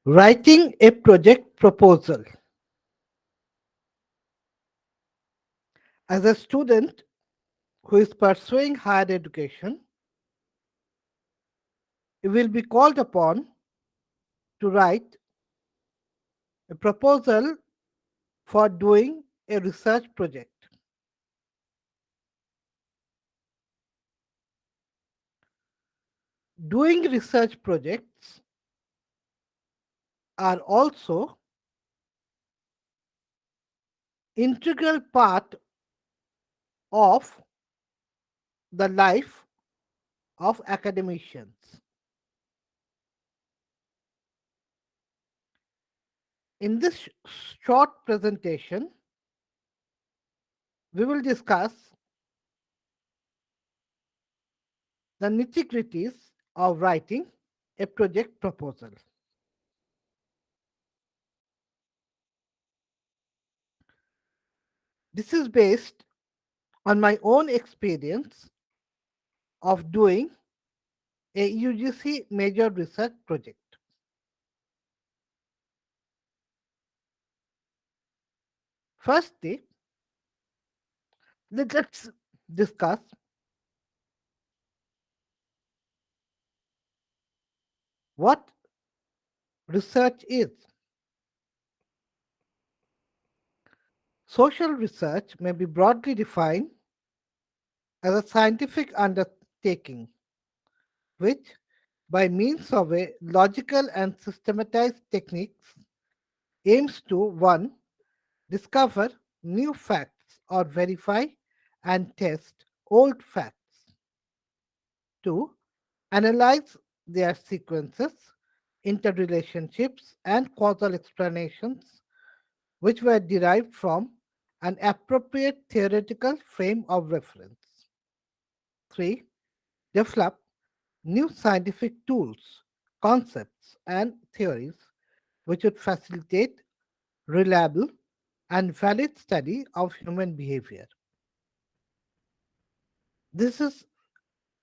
Writing a project proposal. As a student who is pursuing higher education, you will be called upon to write a proposal for doing a research project. Doing research projects are also integral part of the life of academicians. In this short presentation, we will discuss the nitty-gritties of writing a project proposal. This is based on my own experience of doing a UGC major research project. Firstly, let's discuss what research is. Social research may be broadly defined as a scientific undertaking which, by means of a logical and systematized techniques, aims to 1. Discover new facts or verify and test old facts. 2. Analyze their sequences, interrelationships, and causal explanations which were derived from an appropriate theoretical frame of reference. 3. Develop new scientific tools, concepts, and theories which would facilitate reliable and valid study of human behavior. This is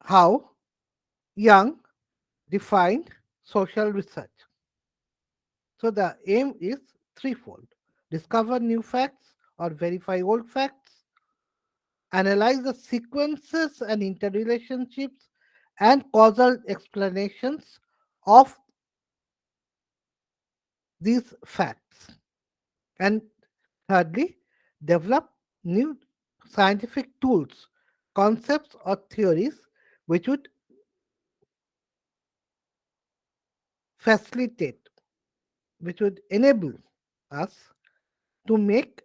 how Young defined social research. So the aim is threefold: discover new facts or verify old facts, analyze the sequences and interrelationships and causal explanations of these facts, and thirdly, develop new scientific tools, concepts, or theories which would facilitate, which would enable us to make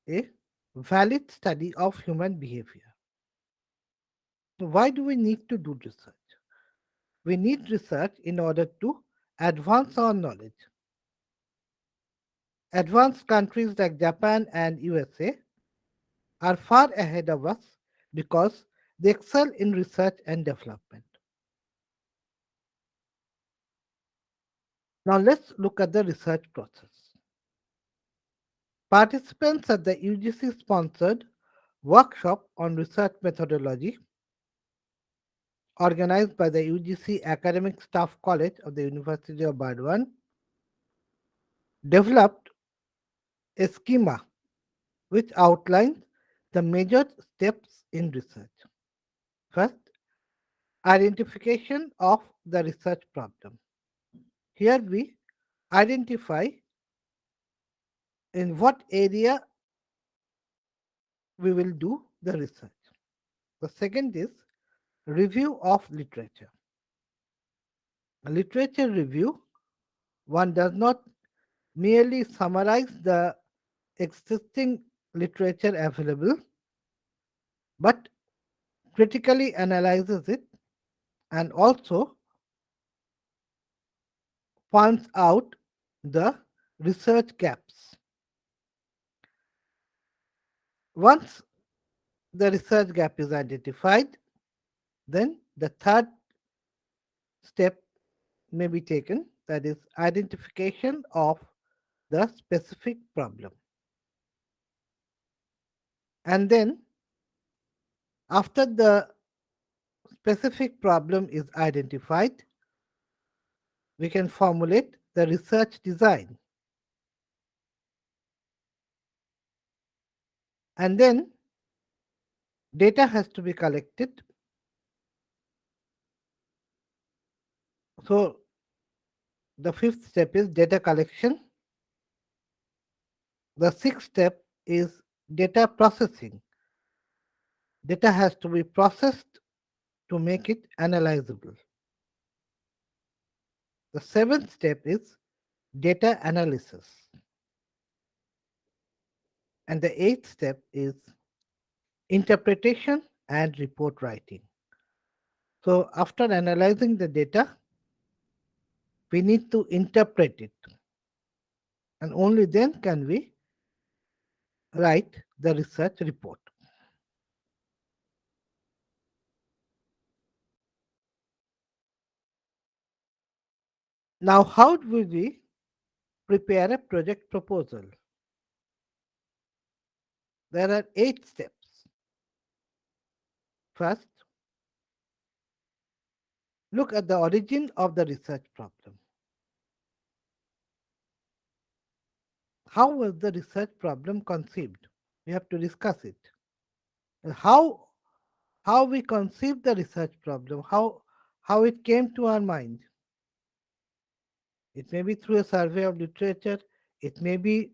a valid study of human behavior. So why do we need to do research? We need research in order to advance our knowledge. Advanced countries like Japan and USA are far ahead of us because they excel in research and development. Now let's look at the research process. Participants at the UGC sponsored workshop on research methodology organized by the UGC Academic Staff College of the University of Burdwan developed a schema which outlines the major steps in research. First, identification of the research problem. Here we identify in what area we will do the research. The second is review of literature. A literature review, one does not merely summarize the existing literature available, but critically analyzes it and also points out the research gaps. Once the research gap is identified, then the third step may be taken, that is identification of the specific problem. And then after the specific problem is identified, we can formulate the research design. And then data has to be collected. So the fifth step is data collection. The sixth step is data processing. Data has to be processed to make it analyzable. The seventh step is data analysis. And the eighth step is interpretation and report writing. So, after analyzing the data, we need to interpret it, and only then can we write the research report. Now, how do we prepare a project proposal? There are 8 steps. First, look at the origin of the research problem. How was the research problem conceived? We have to discuss it. How we conceived the research problem, how it came to our mind. It may be through a survey of literature, it may be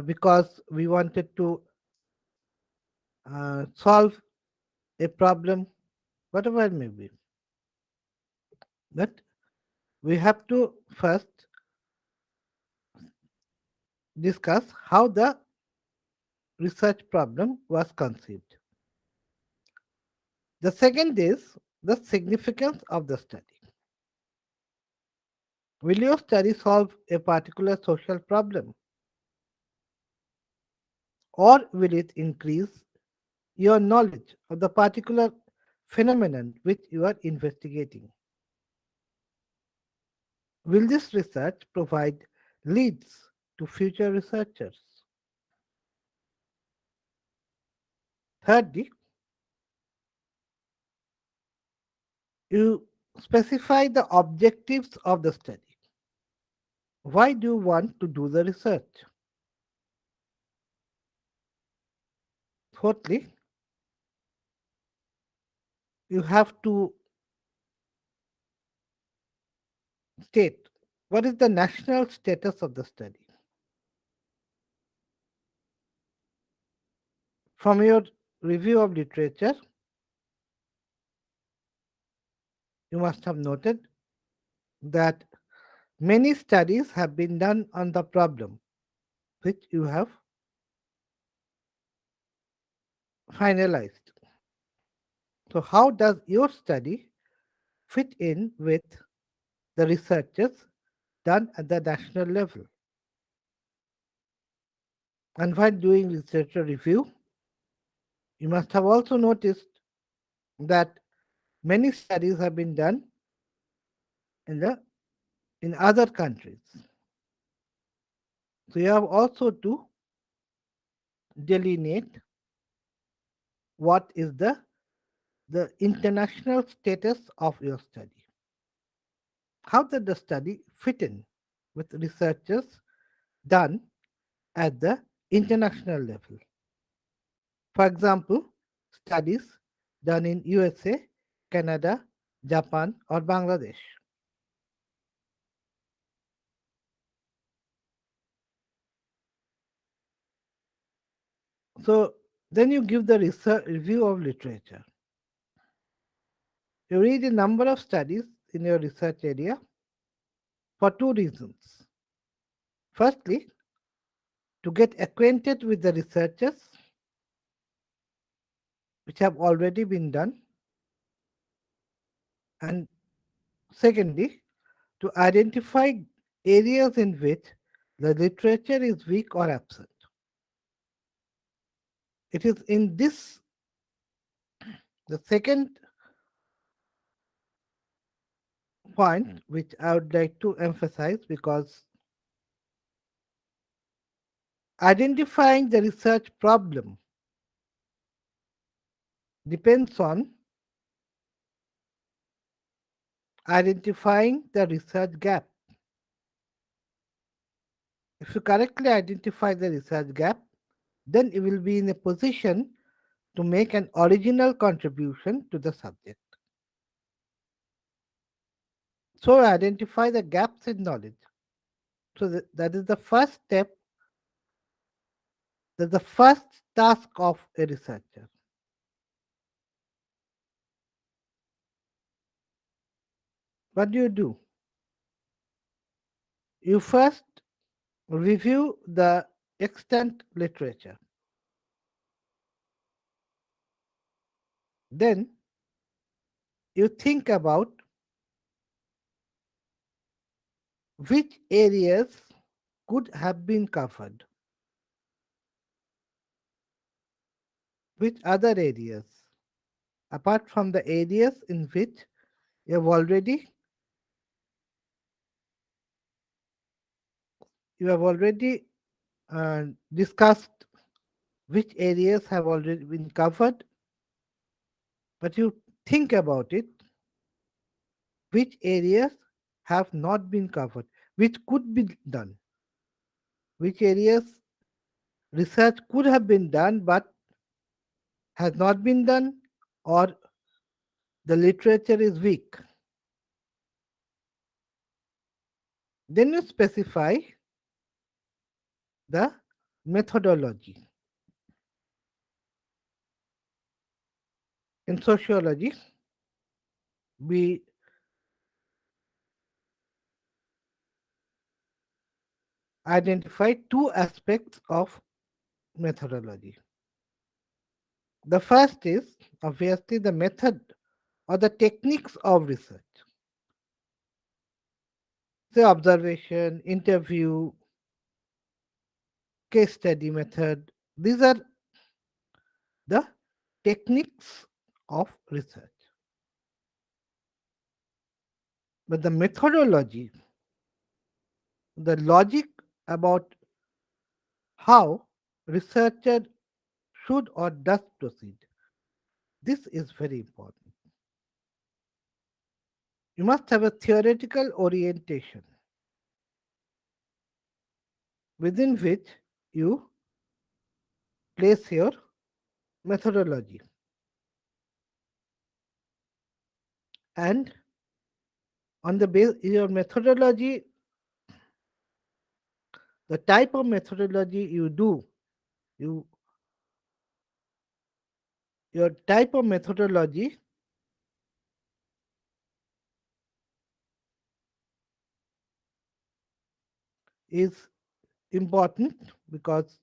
because we wanted to solve a problem, whatever it may be. But we have to first discuss how the research problem was conceived. The second is the significance of the study. Will your study solve a particular social problem, or will it increase your knowledge of the particular phenomenon which you are investigating? Will this research provide leads to future researchers? Thirdly, you specify the objectives of the study. Why do you want to do the research? Fourthly, you have to state what is the national status of the study. From your review of literature, you must have noted that many studies have been done on the problem which you have finalized. So, how does your study fit in with the researches done at the national level? And while doing literature review, you must have also noticed that many studies have been done in the in other countries. So you have also to delineate what is the international status of your study. How did the study fit in with researchers done at the international level? For example, studies done in USA, Canada, Japan, or Bangladesh. So then you give the research review of literature. You read a number of studies in your research area for two reasons. Firstly, to get acquainted with the researches which have already been done, and secondly, to identify areas in which the literature is weak or absent. It is in this, the second point, which I would like to emphasize, because identifying the research problem depends on identifying the research gap. If you correctly identify the research gap, then you will be in a position to make an original contribution to the subject. So identify the gaps in knowledge. So that is the first step, that's the first task of a researcher. What do? You first review the extant literature. Then you think about which areas could have been covered, which other areas, apart from the areas in which you have already you have already discussed, which areas have already been covered, but you think about it, which areas have not been covered, which could be done, which areas research could have been done but has not been done, or the literature is weak. Then you specify the methodology. In sociology, we identify two aspects of methodology. The first is obviously the method or the techniques of research. Say observation, interview, case study method. These are the techniques of research. But the methodology, the logic about how researcher should or does proceed, this is very important. You must have a theoretical orientation within which you place your methodology. And on the base your methodology, the type of methodology you do, you your type of methodology is important because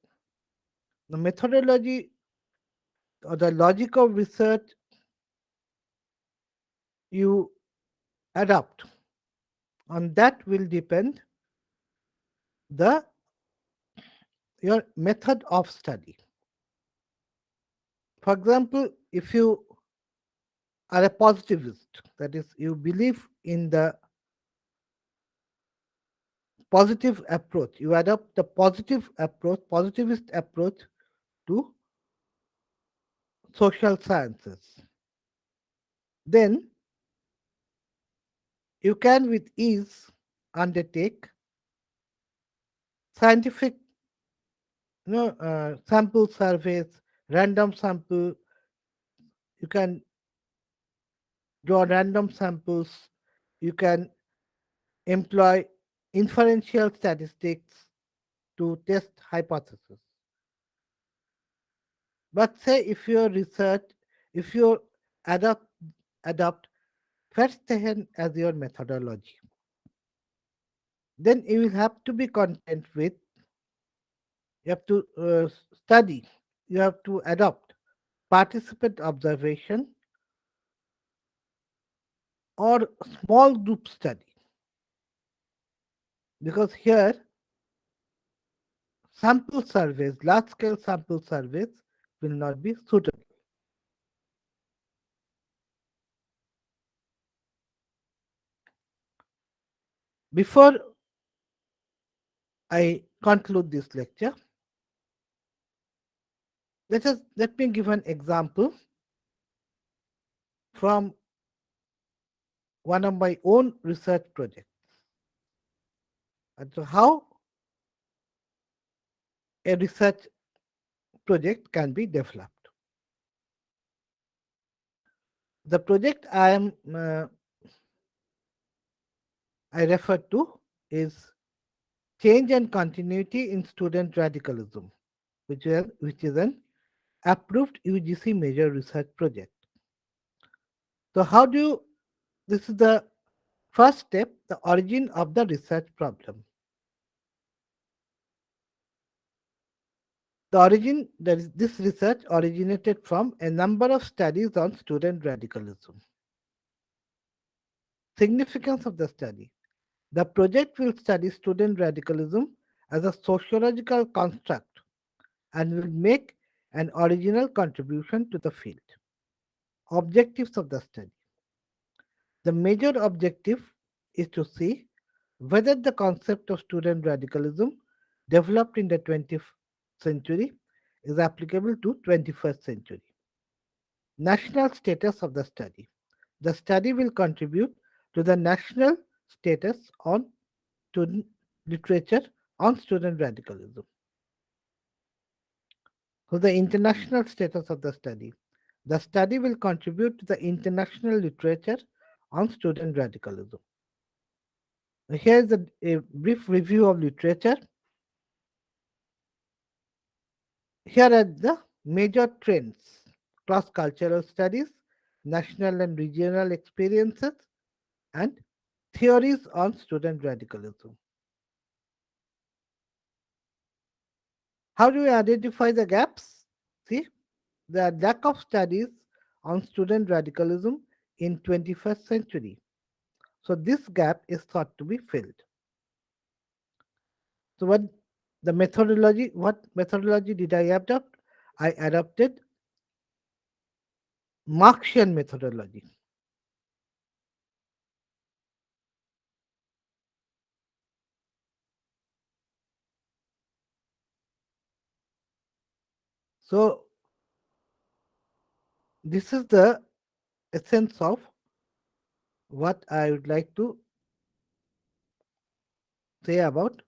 the methodology or the logic of research you adopt, on that will depend the your method of study. For example, if you are a positivist, that is, you believe in the positive approach, you adopt the positive approach, positivist approach to social sciences, then you can with ease undertake scientific, sample surveys, random sample. You can draw random samples. You can employ inferential statistics to test hypotheses. But say if your research, if you adopt adopt Verstehen as your methodology, then you will have to be content with, you have to study, you have to adopt participant observation or small group study, because here sample surveys, large scale sample surveys will not be suitable. Before I conclude this lecture, let me give an example from one of my own research projects. And so how a research project can be developed. The project I refer to is Change and Continuity in Student Radicalism, which is an approved UGC major research project. So how do you, this is the first step, the origin of the research problem. This research originated from a number of studies on student radicalism. Significance of the study. The project will study student radicalism as a sociological construct and will make an original contribution to the field. Objectives of the study. The major objective is to see whether the concept of student radicalism developed in the 20th century is applicable to 21st century. National status of the study. The study will contribute to the national status on student literature on student radicalism. So the international status of the study. The study will contribute to the international literature on student radicalism. Here is a brief review of literature. Here are the major trends: cross cultural studies, national and regional experiences, and theories on student radicalism. How do we identify the gaps? See, the lack of studies on student radicalism in 21st century. So this gap is thought to be filled. So what methodology did I adopt? I adopted Marxian methodology. So this is the essence of what I would like to say about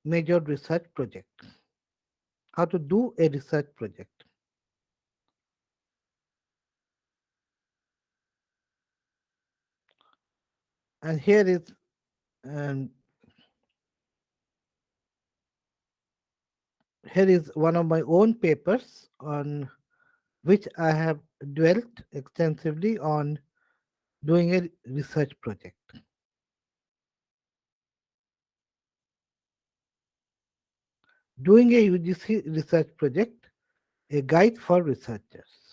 major research project. How to do a research project. And um, here is one of my own papers on which I have dwelt extensively on doing a research project. Doing a UGC research project, a guide for researchers.